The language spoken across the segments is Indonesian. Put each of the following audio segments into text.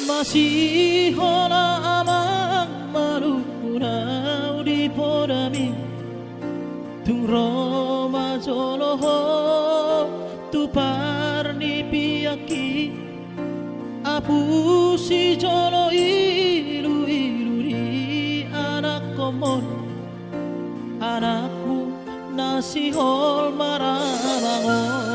Masih hola amang maruna di podami tung Roma joloho tu parni piaki apu si jolo ilu di anak komon anakmu nasi hol marabangon.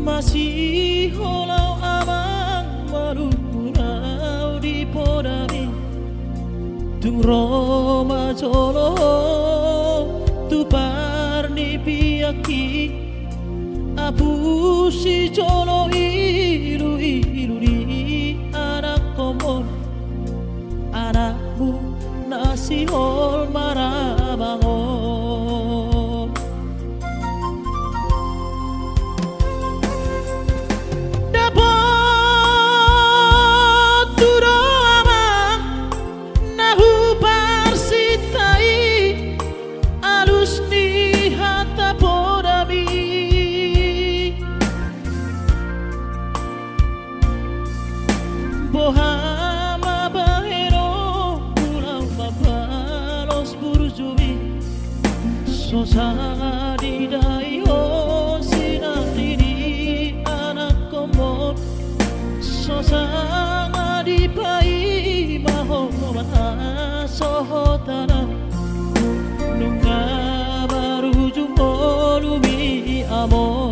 Masih holau amang marunau di podami tung Roma jolo tu parni piaki apu si jolo ilu di anak komon anakmu nasi hol marabangon. Bohama bahero pulau mabalos burjubi sosa di dayo sinari di anak komod sosa ngadi pai mahoman sohotana nunga baru jumpo lumi among.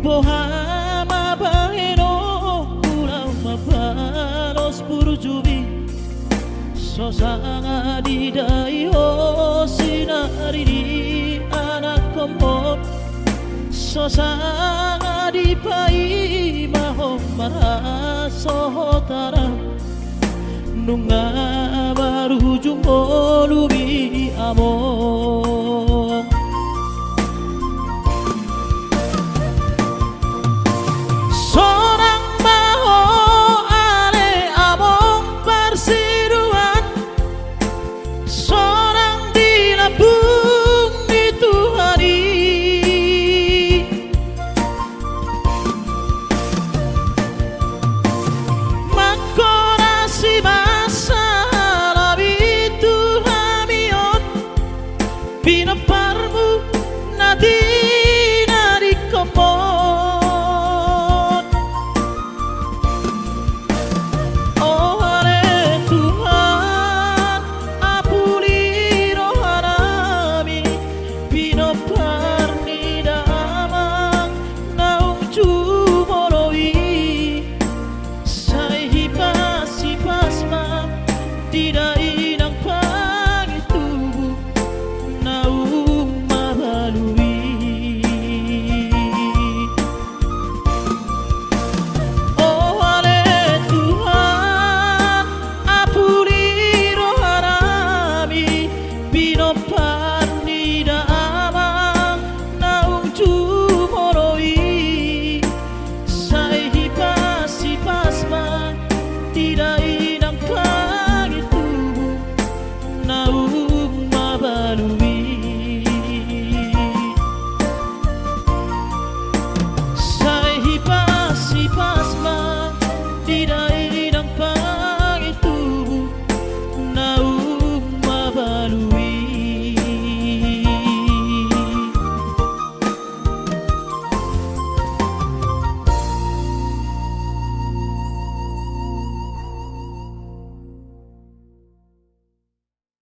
Bohama bahero pulau mabalos burjubi sosanga di dayo sinari di anak komod sosanga di pai mahomara sohotara nunga baru jumpo lumi among. So